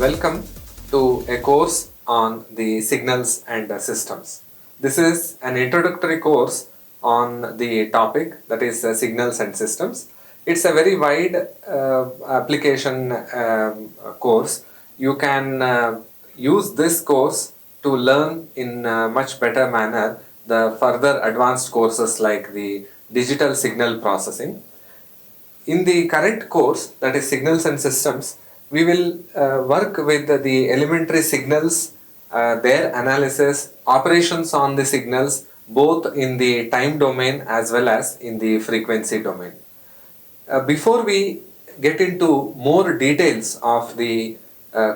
welcome to a course on the signals and systems. This is an introductory course on the topic, that is signals and systems. It's a very wide application course. You can use this course to learn in a much better manner the further advanced courses like the digital signal processing. In the current course, that is signals and systems, we will work with the elementary signals, their analysis, operations on the signals, both in the time domain as well as in the frequency domain. Before we get into more details of the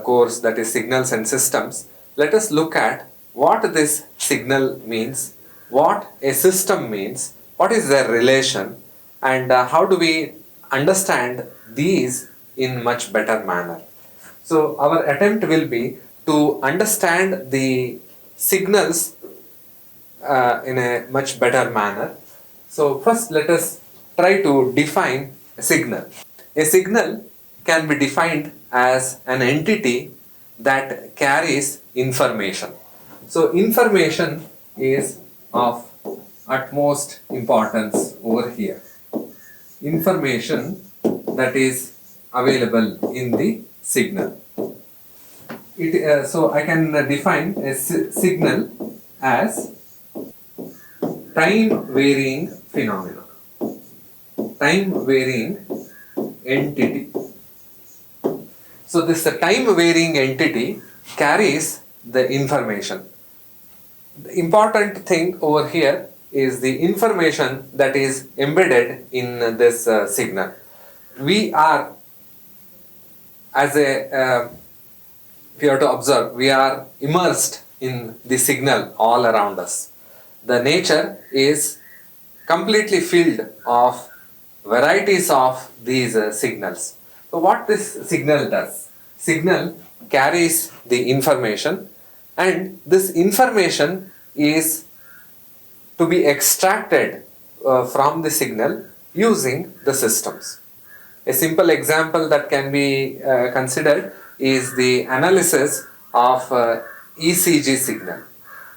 course, that is signals and systems, let us look at what this signal means, what a system means, what is their relation, and how do we understand these in much better manner. So our attempt will be to understand the signals in a much better manner. So first let us try to define a signal. A signal can be defined as an entity that carries information. So information is of utmost importance over here. Information that is available in the signal. So I can define a signal as time varying phenomena, time varying entity. So this time varying entity carries the information. The important thing over here is the information that is embedded in this signal. We are, as a, if you have to observe, we are immersed in the signal all around us. The nature is completely filled of varieties of these signals. So what this signal does? Signal carries the information, and this information is to be extracted from the signal using the systems. A simple example that can be considered is the analysis of ECG signal.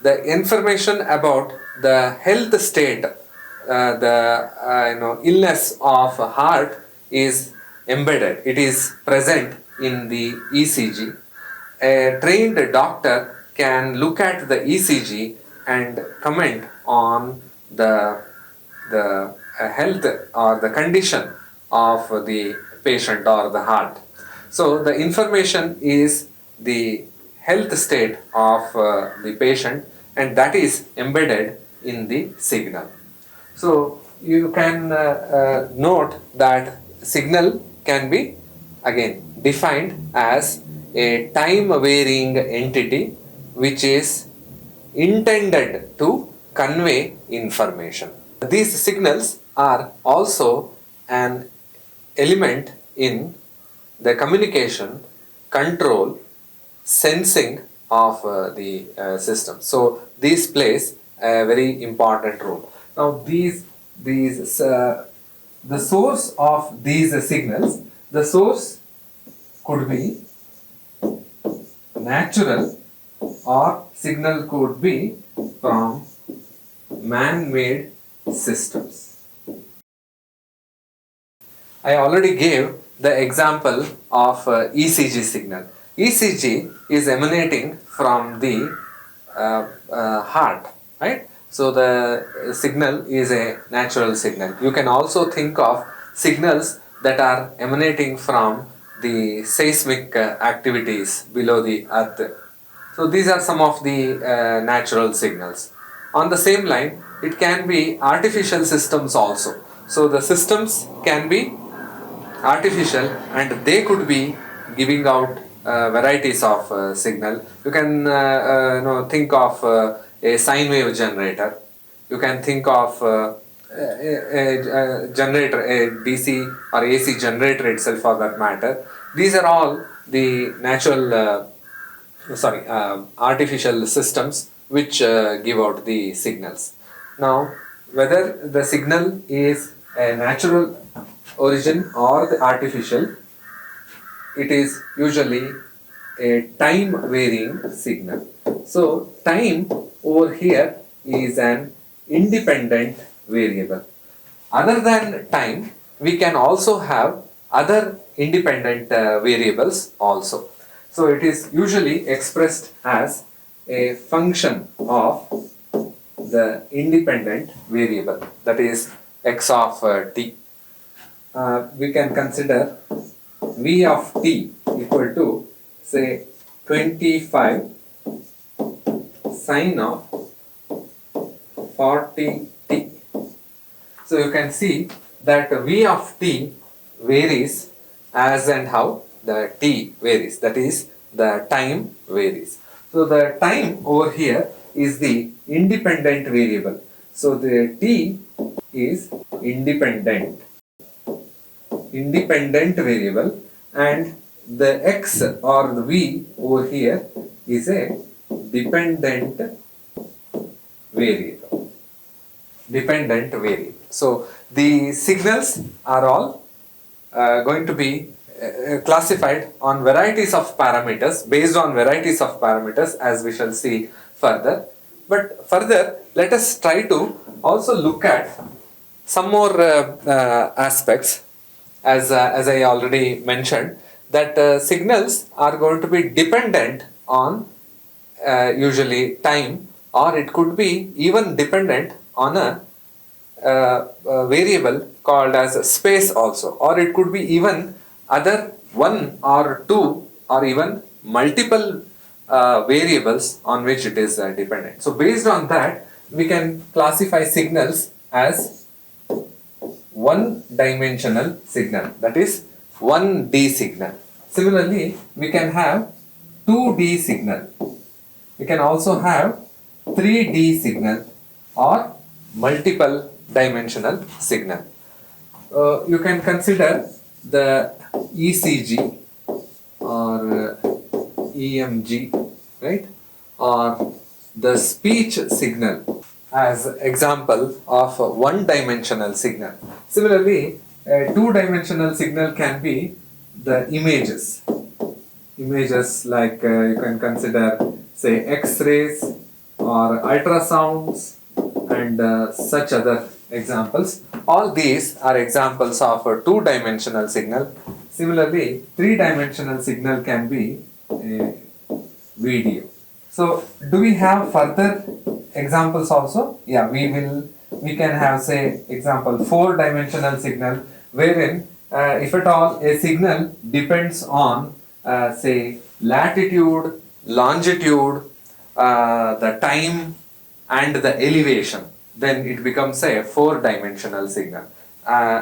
The information about the health state, the illness of heart is embedded. It is present in the ECG. A trained doctor can look at the ECG and comment on the health or the condition of the patient or the heart. So the information is the health state of the patient, and that is embedded in the signal. So you can note that signal can be again defined as a time varying entity which is intended to convey information. These signals are also an element in the communication, control, sensing of the system. So these plays a very important role. Now the source of these signals, the source could be natural, or signal could be from man-made systems. I already gave the example of ECG signal. ECG is emanating from the heart, right? So the signal is a natural signal. You can also think of signals that are emanating from the seismic activities below the earth. So these are some of the natural signals. On the same line, it can be artificial systems also. So the systems can be artificial, and they could be giving out varieties of signal. You can think of a sine wave generator. You can think of a generator, a DC or AC generator itself for that matter. These are all the natural, artificial systems which give out the signals. Now, whether the signal is a natural origin or the artificial, it is usually a time varying signal. So time over here is an independent variable. Other than time, we can also have other independent variables also. So it is usually expressed as a function of the independent variable, that is x of t. We can consider v of t equal to say 25 sine of 40t. So you can see that v of t varies as and how the t varies, that is the time varies. So the time over here is the independent variable. So the t is independent variable, and the x or the v over here is a dependent variable. So the signals are all going to be classified on varieties of parameters, based on varieties of parameters, as we shall see further. But further, let us try to also look at some more aspects, as I already mentioned, that signals are going to be dependent on usually time, or it could be even dependent on a variable called as space also, or it could be even other one or two or even multiple variables on which it is dependent. So based on that, we can classify signals as one dimensional signal, that is 1D signal. Similarly, we can have 2D signal. We can also have 3D signal or multiple dimensional signal. You can consider the ECG or EMG, right, or the speech signal as example of a one-dimensional signal. Similarly, a two-dimensional signal can be the images. Images like you can consider say X-rays or ultrasounds and such other examples. All these are examples of a two-dimensional signal. Similarly, three-dimensional signal can be a video. So, do we have further examples also? Yeah, we can have say example four-dimensional signal, wherein if at all a signal depends on say latitude, longitude, the time and the elevation, then it becomes a four-dimensional signal.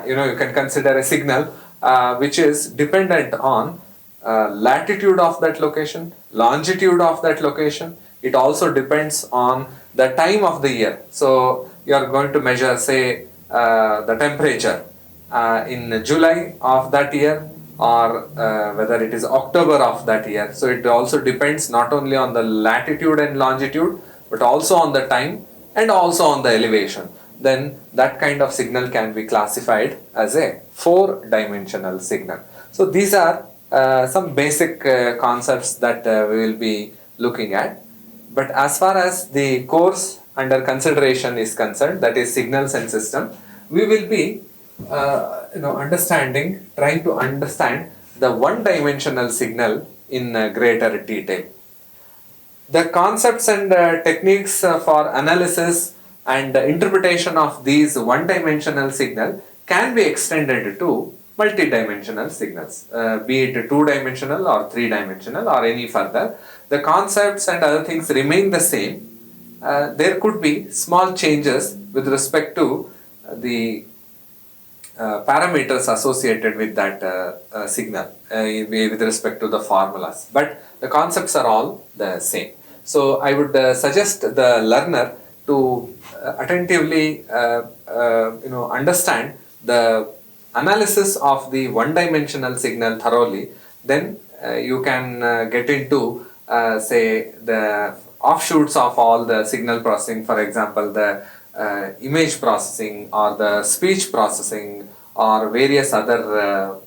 You can consider a signal which is dependent on latitude of that location, longitude of that location. It also depends on the time of the year. So you are going to measure say the temperature in July of that year, or whether it is October of that year. So it also depends not only on the latitude and longitude, but also on the time and also on the elevation. Then that kind of signal can be classified as a four-dimensional signal. So these are some basic concepts that we will be looking at. But as far as the course under consideration is concerned, that is signals and system, we will be trying to understand the one-dimensional signal in greater detail. The concepts and techniques for analysis and interpretation of these one-dimensional signal can be extended to multi-dimensional signals, be it two-dimensional or three-dimensional or any further. The concepts and other things remain the same. There could be small changes with respect to the parameters associated with that signal with respect to the formulas, but the concepts are all the same. So I would suggest the learner to attentively understand the analysis of the one-dimensional signal thoroughly. Then you can get into say the offshoots of all the signal processing, for example the image processing or the speech processing or various other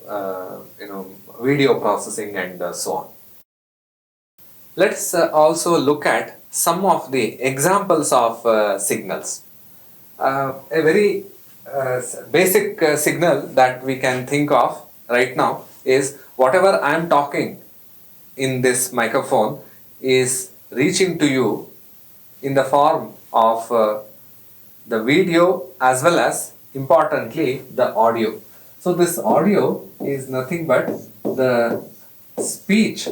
video processing and so on. Let's also look at some of the examples of signals. A very basic signal that we can think of right now is whatever I am talking in this microphone is reaching to you in the form of the video as well as importantly the audio. So this audio is nothing but the speech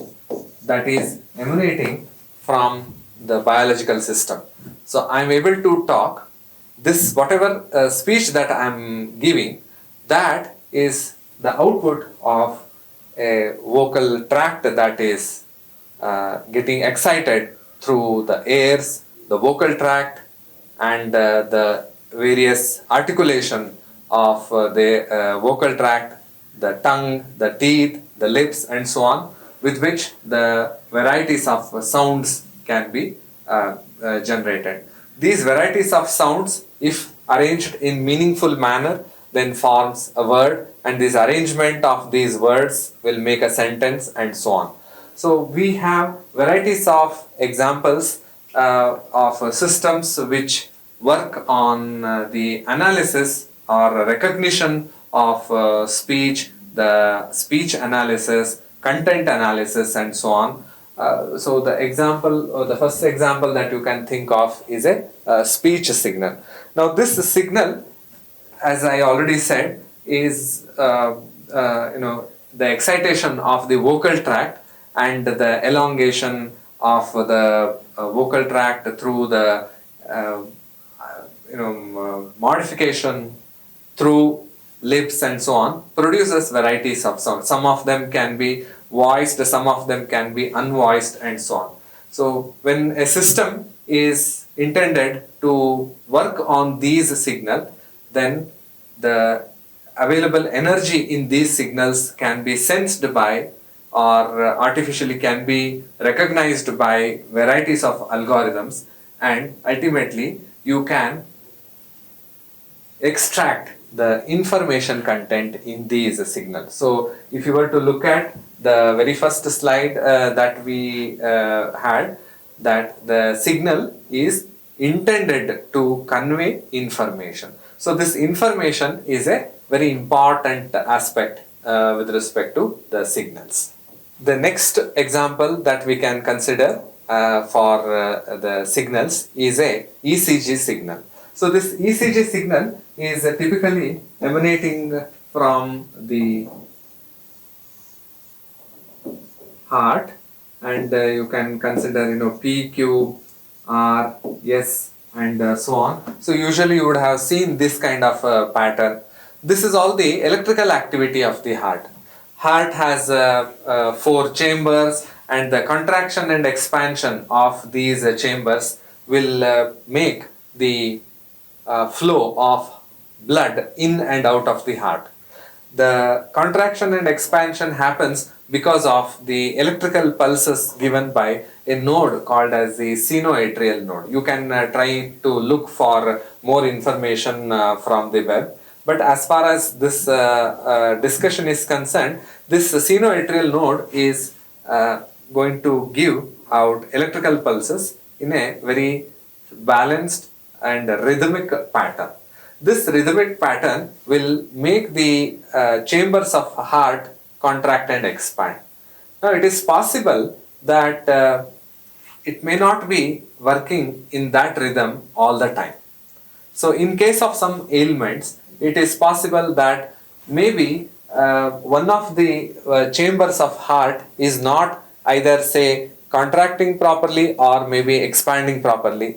that is emanating from the biological system. So I'm able to talk this whatever speech that I'm giving, that is the output of a vocal tract that is getting excited through the ears, the vocal tract, and the various articulation of the vocal tract, the tongue, the teeth, the lips, and so on, with which the varieties of sounds can be generated. These varieties of sounds, if arranged in meaningful manner, then forms a word, and this arrangement of these words will make a sentence, and so on. So we have varieties of examples of systems which work on the analysis or recognition of speech, the speech analysis, content analysis, and so on. So the example, or the first example that you can think of is a speech signal. Now this signal, as I already said, is the excitation of the vocal tract and the elongation of the vocal tract through the modification through lips and so on produces varieties of sound. Some of them can be voiced, some of them can be unvoiced, and so on. So when a system is intended to work on these signals, then the available energy in these signals can be sensed by or artificially can be recognized by varieties of algorithms, and ultimately you can extract the information content in these signals. So if you were to look at the very first slide that we had, that the signal is intended to convey information. So this information is a very important aspect with respect to the signals. The next example that we can consider for the signals is a ECG signal. So this ECG signal is typically emanating from the heart, and you can consider P, Q, R, S, and so on. So usually you would have seen this kind of pattern. This is all the electrical activity of the heart. Heart has 4 chambers, and the contraction and expansion of these chambers will make the flow of blood in and out of the heart. The contraction and expansion happens because of the electrical pulses given by a node called as the sinoatrial node. You can try to look for more information from the web. But as far as this discussion is concerned, this sinoatrial node is going to give out electrical pulses in a very balanced and rhythmic pattern. This rhythmic pattern will make the chambers of heart contract and expand. Now it is possible that it may not be working in that rhythm all the time. So in case of some ailments, it is possible that maybe one of the chambers of heart is not either say contracting properly or maybe expanding properly.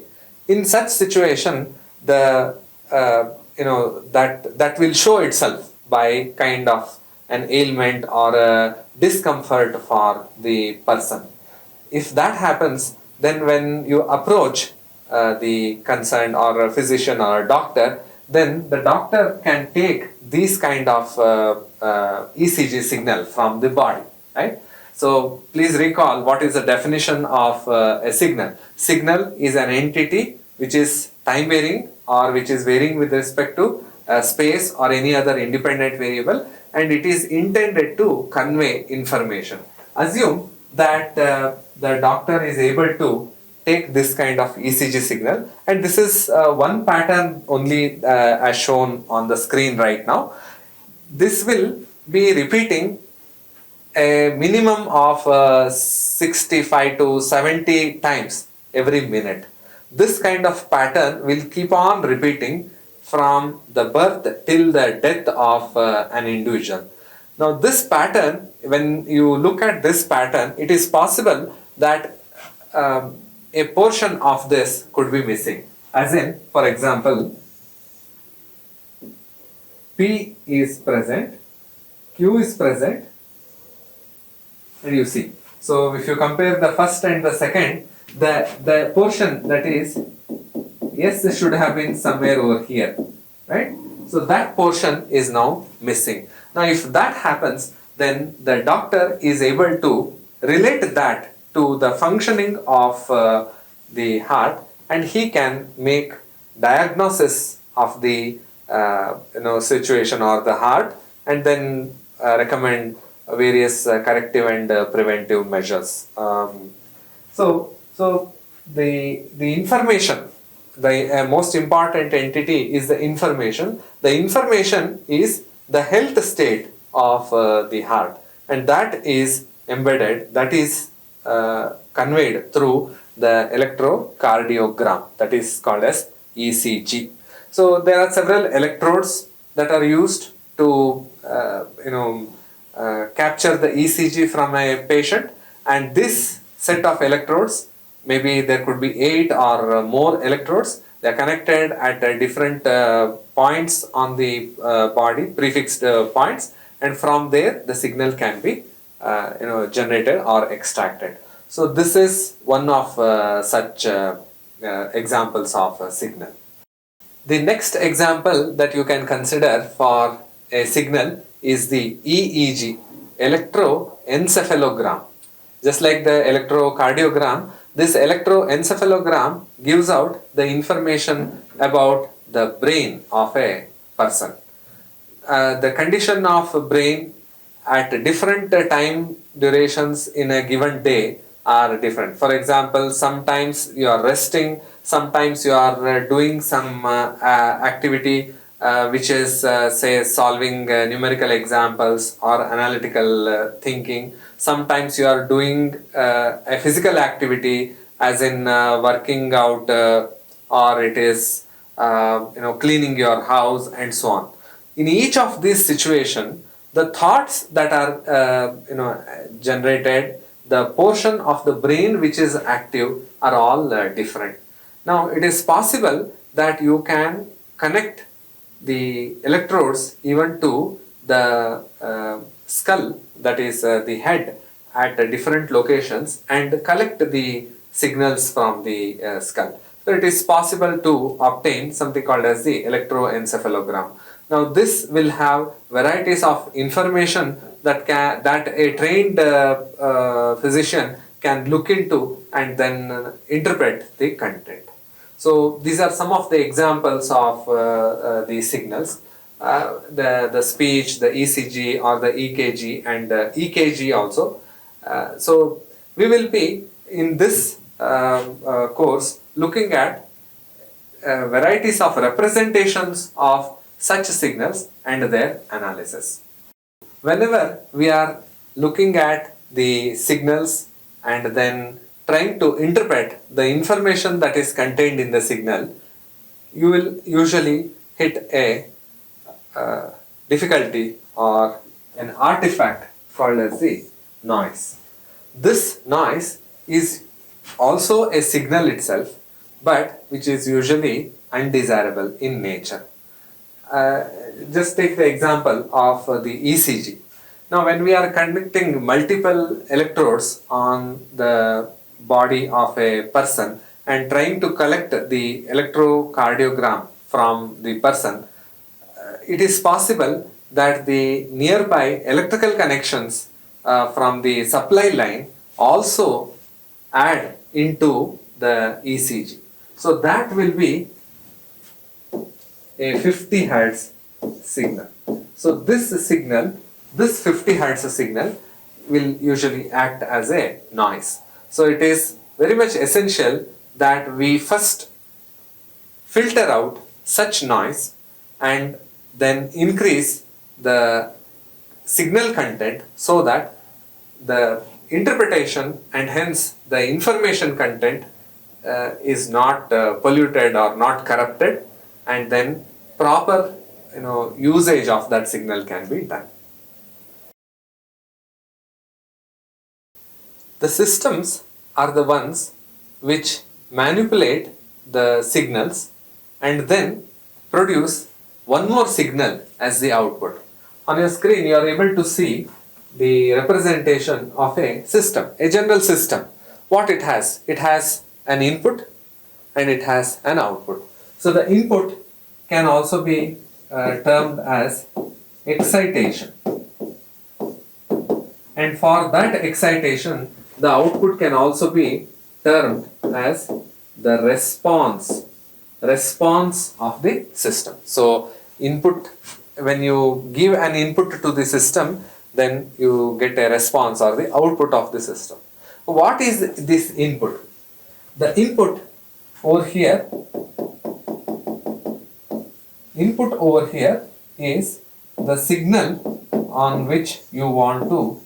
In such situation, the that will show itself by kind of an ailment or a discomfort for the person. If that happens, then when you approach the concerned or a physician or a doctor, then the doctor can take these kind of ECG signal from the body, right? So please recall what is the definition of a signal. Signal is an entity which is time varying or which is varying with respect to space or any other independent variable, and it is intended to convey information. Assume that the doctor is able to take this kind of ECG signal, and this is one pattern only as shown on the screen right now. This will be repeating a minimum of 65 to 70 times every minute. This kind of pattern will keep on repeating from the birth till the death of an individual. Now this pattern, when you look at this pattern, it is possible that a portion of this could be missing. As in, for example, P is present, Q is present, and you see. So if you compare the first and the second, the portion that is S should have been somewhere over here, right? So that portion is now missing. Now if that happens, then the doctor is able to relate that to the functioning of the heart, and he can make diagnosis of the situation or the heart, and then recommend various corrective and preventive measures. So the information, the most important entity is the information. The information is the health state of the heart, and that is embedded, that is conveyed through the electrocardiogram, that is called as ECG. So there are several electrodes that are used to capture the ECG from a patient, and this set of electrodes, maybe there could be 8 or more electrodes. They are connected at different points on the body, prefixed points, and from there the signal can be generated or extracted. So this is one of such examples of a signal. The next example that you can consider for a signal is the EEG, electroencephalogram. Just like the electrocardiogram, this electroencephalogram gives out the information about the brain of a person. The condition of brain at different time durations in a given day are different. For example, sometimes you are resting, sometimes you are doing some activity which is say solving numerical examples or analytical thinking. Sometimes you are doing a physical activity, as in working out, or it is cleaning your house and so on. In each of these situations, the thoughts that are generated, the portion of the brain which is active are all different. Now it is possible that you can connect the electrodes even to the skull, that is the head, at different locations and collect the signals from the skull. So it is possible to obtain something called as the electroencephalogram. Now this will have varieties of information that a trained physician can look into and then interpret the content. So these are some of the examples of the signals, the speech, the ECG or the EKG, and EKG also. So we will be in this course looking at varieties of representations of such signals and their analysis. Whenever we are looking at the signals and then trying to interpret the information that is contained in the signal, you will usually hit a difficulty or an artifact called as the noise. This noise is also a signal itself, but which is usually undesirable in nature. Just take the example of the ECG. Now when we are conducting multiple electrodes on the body of a person and trying to collect the electrocardiogram from the person, it is possible that the nearby electrical connections from the supply line also add into the ECG. So that will be a 50 Hertz signal. So this signal, this 50 Hertz signal will usually act as a noise. So it is very much essential that we first filter out such noise and then increase the signal content so that the interpretation and hence the information content is not polluted or not corrupted, and then proper usage of that signal can be done. The systems are the ones which manipulate the signals and then produce one more signal as the output. On your screen, you are able to see the representation of a system, a general system. What it has? It has an input and it has an output. So the input can also be termed as excitation. And for that excitation, the output can also be termed as the response of the system. So input, when you give an input to the system, then you get a response or the output of the system. What is this input? The input over here is the signal on which you want to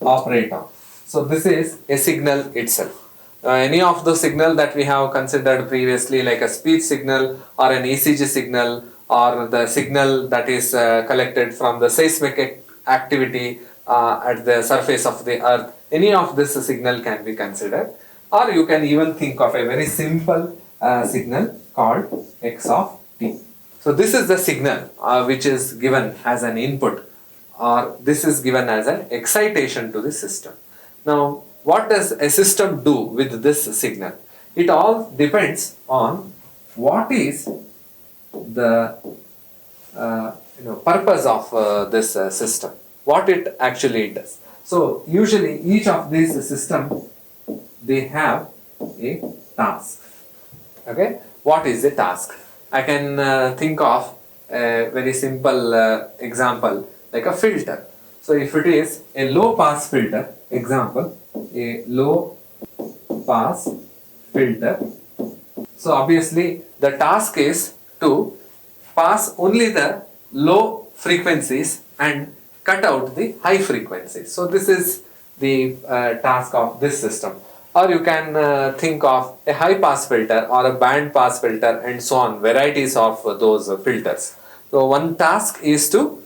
operate on. So this is a signal itself. Any of the signal that we have considered previously, like a speech signal or an ECG signal, or the signal that is collected from the seismic activity at the surface of the earth, any of this signal can be considered. Or you can even think of a very simple signal called x of t. So this is the signal which is given as an input, or this is given as an excitation to the system. Now, what does a system do with this signal? It all depends on what is the purpose of this system, what it actually does. So usually each of these systems, they have a task. Okay, what is the task? I can think of a very simple example like a filter. So if it is a low pass filter, example, a low pass filter. So obviously the task is to pass only the low frequencies and cut out the high frequencies. So this is the task of this system. Or you can think of a high pass filter or a band pass filter and so on, varieties of those filters. So one task is to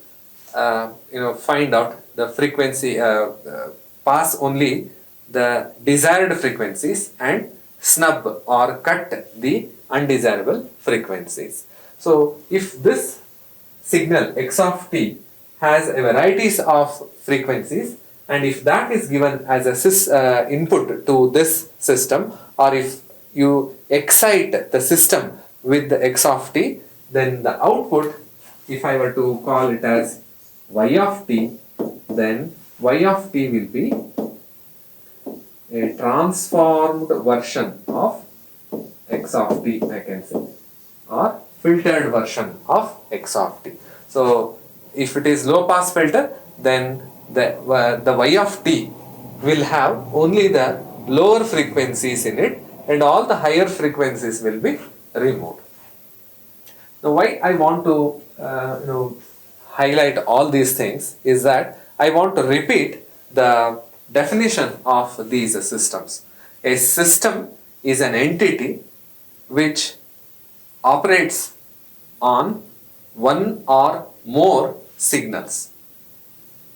find out the frequency, pass only the desired frequencies and snub or cut the undesirable frequencies. So if this signal x of t has a varieties of frequencies, and if that is given as a input to this system, or if you excite the system with the x of t, then the output, if I were to call it as y of t, then y of t will be a transformed version of x of t, I can say, or filtered version of x of t. So if it is low pass filter, then the y of t will have only the lower frequencies in it, and all the higher frequencies will be removed. Now why I want to highlight all these things is that I want to repeat the definition of these systems. A system is an entity which operates on one or more signals.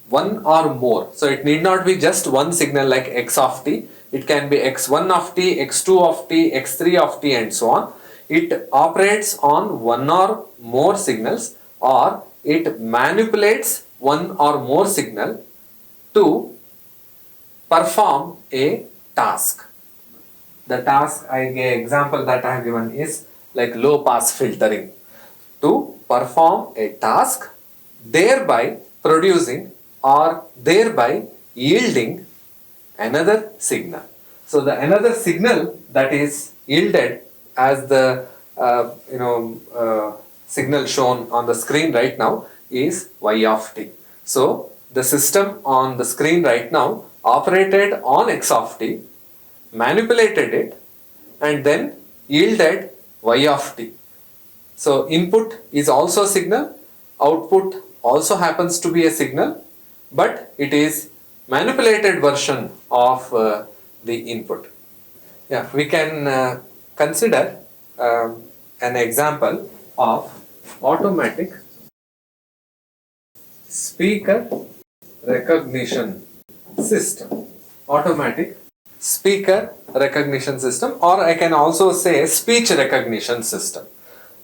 One or more. So it need not be just one signal like x of t. It can be x1 of t, x2 of t, x3 of t and so on. It operates on one or more signals, or it manipulates one or more signal to perform a task. The task, example that I have given is like low pass filtering, to perform a task, thereby producing or thereby yielding another signal. So the another signal that is yielded as the signal shown on the screen right now is y of t. So the system on the screen right now operated on x of t, manipulated it, and then yielded y of t. So input is also a signal, output also happens to be a signal, but it is manipulated version of the input. Yeah, we can consider an example of automatic speaker recognition system. Automatic speaker recognition system, or I can also say speech recognition system.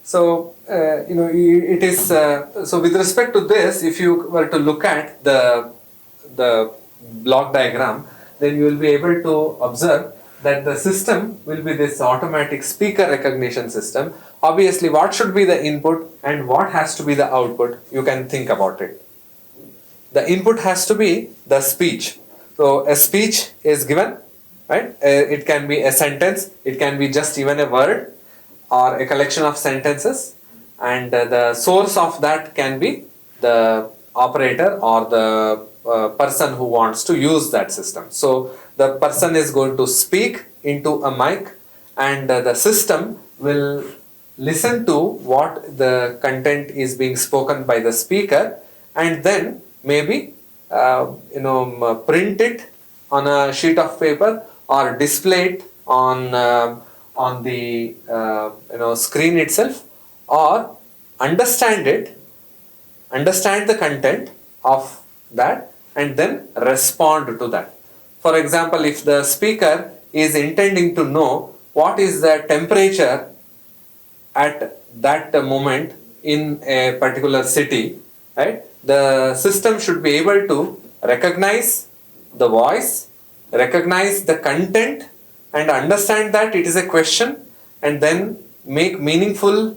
So, it is, so with respect to this, if you were to look at the block diagram, then you will be able to observe that the system will be this automatic speaker recognition system. Obviously, what should be the input and what has to be the output, you can think about it. The input has to be the speech. So, a speech is given, right? It can be a sentence, it can be just even a word, or a collection of sentences, and the source of that can be the operator or the person who wants to use that system. So the person is going to speak into a mic, and the system will listen to what the content is being spoken by the speaker, and then maybe print it on a sheet of paper or display it on the screen itself, or understand the content of that, and then respond to that. For example, if the speaker is intending to know what is the temperature at that moment in a particular city, right? The system should be able to recognize the voice, recognize the content, and understand that it is a question, and then make meaningful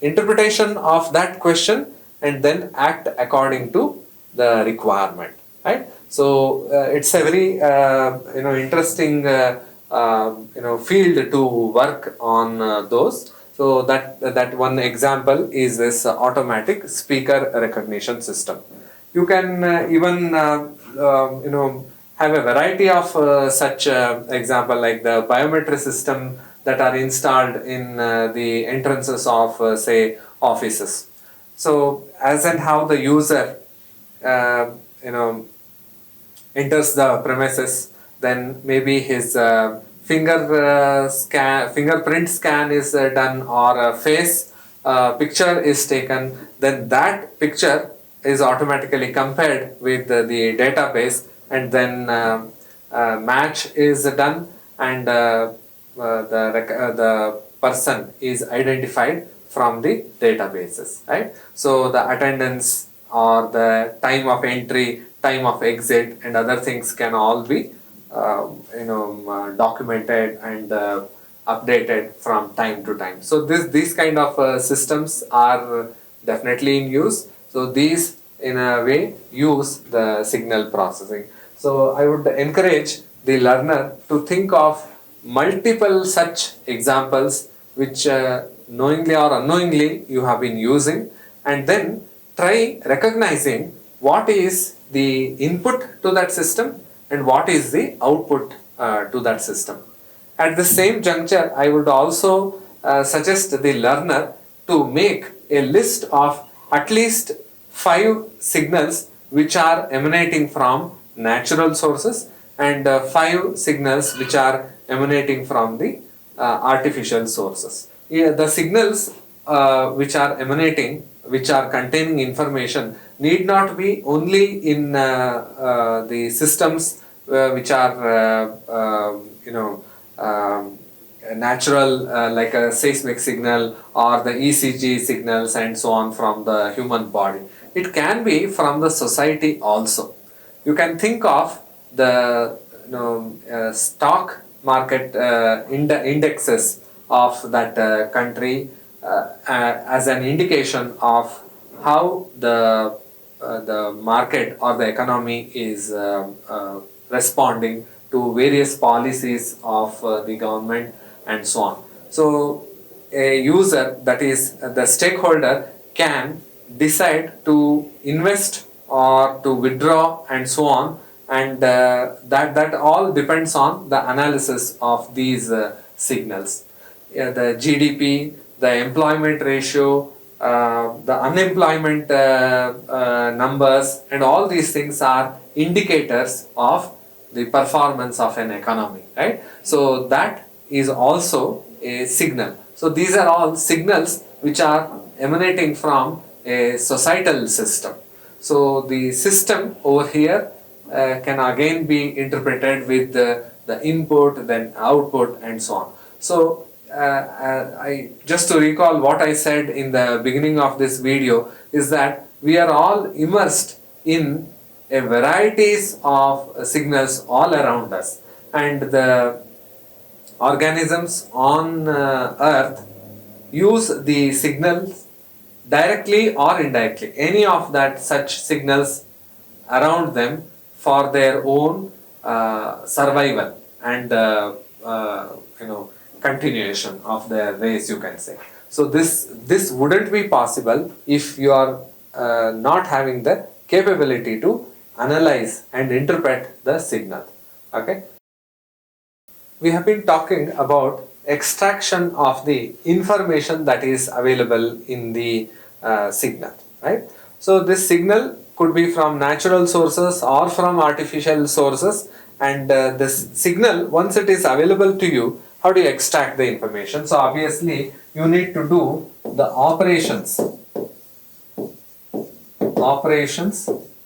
interpretation of that question, and then act according to the requirement, right? So it's a very interesting field to work on those. So that one example is this automatic speaker recognition system. You can even have a variety of such example, like the biometric system that are installed in the entrances of say offices. So as and how the user enters the premises, then maybe his fingerprint scan is done, or a face picture is taken, then that picture is automatically compared with the database, and then match is done, and the person is identified from the databases, right? So the attendance or the time of entry, time of exit, and other things can all be documented and updated from time to time. So these kind of systems are definitely in use. So these in a way use the signal processing. So I would encourage the learner to think of multiple such examples which knowingly or unknowingly you have been using, and then try recognizing what is the input to that system and what is the output to that system. At the same juncture, I would also suggest the learner to make a list of at least 5 signals which are emanating from natural sources, and 5 signals which are emanating from the artificial sources. Yeah, the signals which are emanating, which are containing information, need not be only in the systems which are natural, like a seismic signal or the ECG signals and so on from the human body. It can be from the society also. You can think of the stock market indexes of that country as an indication of how the market or the economy is responding to various policies of the government and so on. So a user, that is the stakeholder, can decide to invest or to withdraw and so on, and that all depends on the analysis of these signals. The GDP, the employment ratio, the unemployment numbers, and all these things are indicators of the performance of an economy, right? So that is also a signal. So these are all signals which are emanating from a societal system. So the system over here can again be interpreted with the input, then output, and so on. So I just to recall what I said in the beginning of this video is that we are all immersed in a varieties of signals all around us, and the organisms on earth use the signals directly or indirectly, any of that such signals around them for their own survival and continuation of their race, you can say. So this wouldn't be possible if you are not having the capability to analyze and interpret the signal. Okay. We have been talking about extraction of the information that is available in the signal, right? So this signal could be from natural sources or from artificial sources, and this signal, once it is available to you, how do you extract the information? So obviously you need to do the operations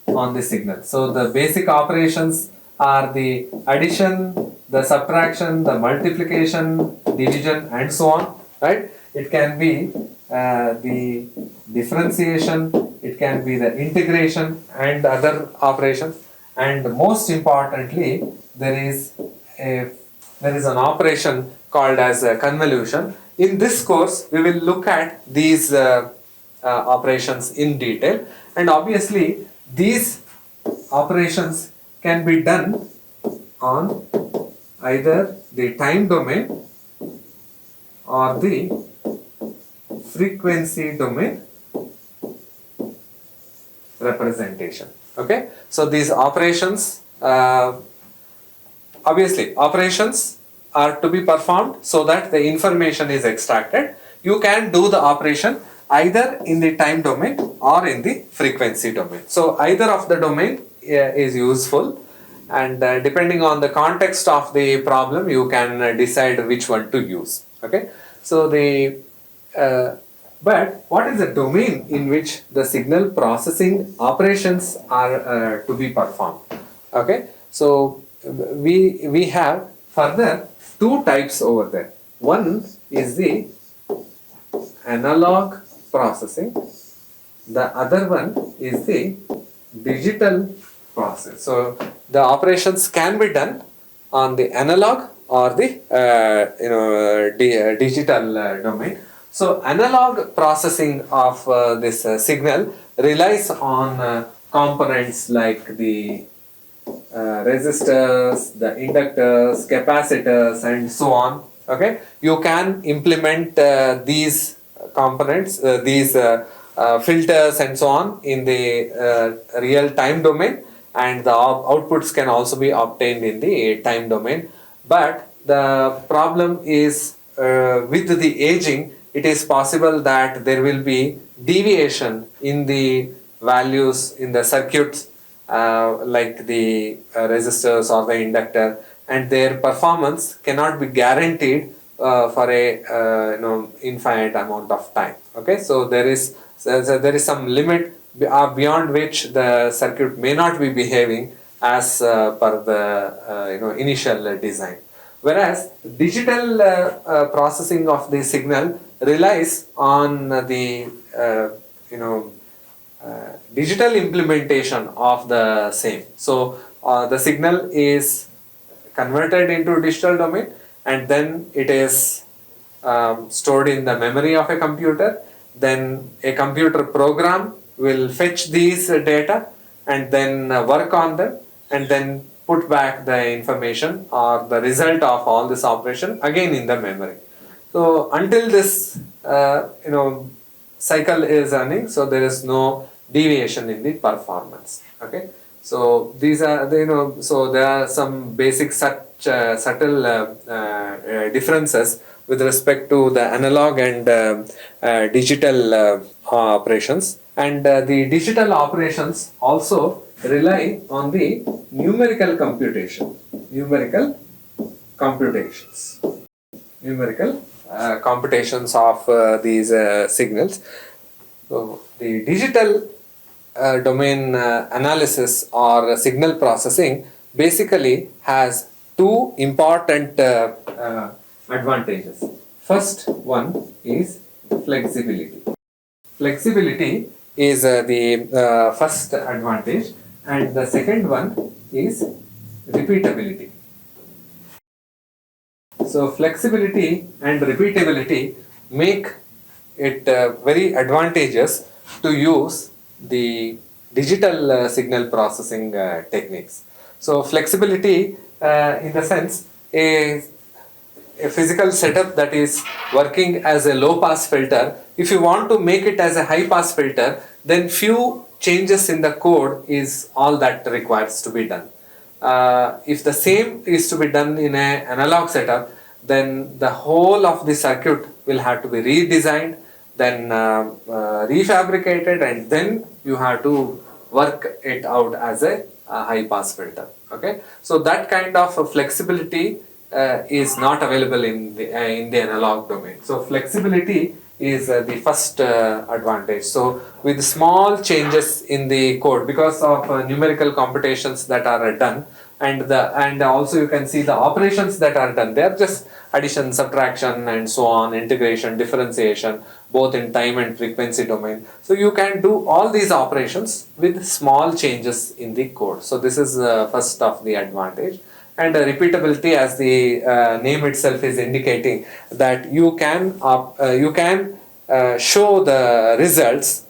on the signal. So the basic operations are the addition, the subtraction, the multiplication, division, and so on, right? It can be the differentiation, it can be the integration and other operations, and most importantly there is an operation called as a convolution. In this course we will look at these operations in detail, and obviously these operations can be done on either the time domain or the frequency domain representation. Okay, so these operations, obviously operations are to be performed so that the information is extracted. You can do the operation either in the time domain or in the frequency domain. So either of the domain is useful, and depending on the context of the problem you can decide which one to use. Okay, so but what is the domain in which the signal processing operations are to be performed? Okay, so we have further two types over there. One is the analog processing, the other one is the digital process. So the operations can be done on the analog or the digital domain. So analog processing of this signal relies on components like the resistors, the inductors, capacitors, and so on. Okay, you can implement these components, these filters and so on in the real time domain, and the outputs can also be obtained in the time domain. But the problem is with the aging, it is possible that there will be deviation in the values in the circuits like the resistors or the inductor, and their performance cannot be guaranteed for a infinite amount of time. Okay, so there is some limit beyond which the circuit may not be behaving as per the initial design. Whereas digital processing of the signal relies on the digital implementation of the same. So the signal is converted into digital domain, and then it is stored in the memory of a computer. Then a computer program will fetch these data and then work on them, and then put back the information or the result of all this operation again in the memory. So until this cycle is running, so there is no deviation in the performance. Okay, so these are the, so there are some basic such subtle differences with respect to the analog and digital operations, and the digital operations also rely on the numerical computation, numerical computations, numerical computations of these signals. So the digital domain analysis or signal processing basically has two important advantages. First one is flexibility. Flexibility is the first advantage, and the second one is repeatability. So flexibility and repeatability make it very advantageous to use the digital signal processing techniques. So flexibility in the sense a physical setup that is working as a low pass filter, if you want to make it as a high pass filter, then few changes in the code is all that requires to be done. If the same is to be done in an analog setup, then the whole of the circuit will have to be redesigned, then refabricated, and then you have to work it out as a high pass filter. Okay, so that kind of flexibility is not available in the analog domain. So flexibility is the first advantage. So with small changes in the code, because of numerical computations that are done, and also you can see the operations that are done, they are just addition, subtraction, and so on, integration, differentiation, both in time and frequency domain. So you can do all these operations with small changes in the code. So this is first of the advantage. And repeatability, as the name itself is indicating, that you can show the results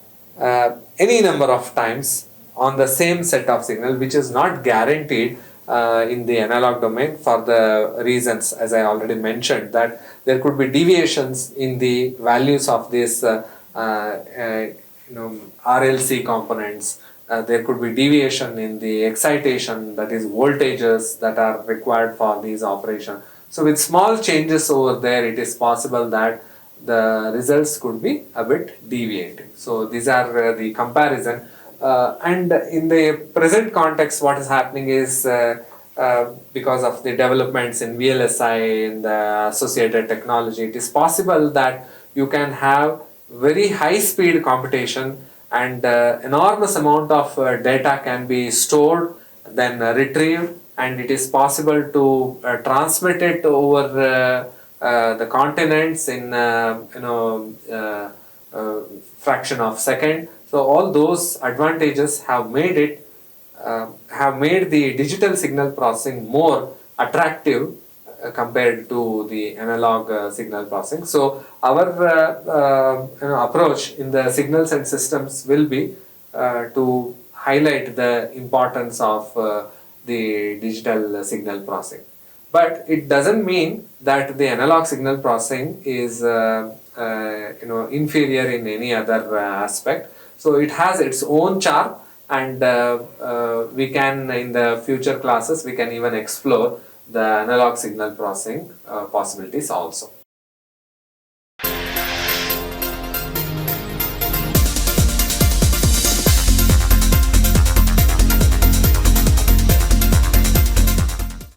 any number of times on the same set of signal, which is not guaranteed in the analog domain, for the reasons as I already mentioned, that there could be deviations in the values of this RLC components. There could be deviation in the excitation, that is voltages that are required for these operations. So with small changes over there, it is possible that the results could be a bit deviating. So these are the comparison. And in the present context, what is happening is because of the developments in VLSI and the associated technology, it is possible that you can have very high speed computation, and enormous amount of data can be stored, then retrieved, and it is possible to transmit it over the continents in fraction of second. So all those advantages have made it have made the digital signal processing more attractive compared to the analog signal processing. So our approach in the signals and systems will be to highlight the importance of the digital signal processing. But it doesn't mean that the analog signal processing is inferior in any other aspect. So it has its own charm, and we can, in the future classes, we can even explore the analog signal processing possibilities also.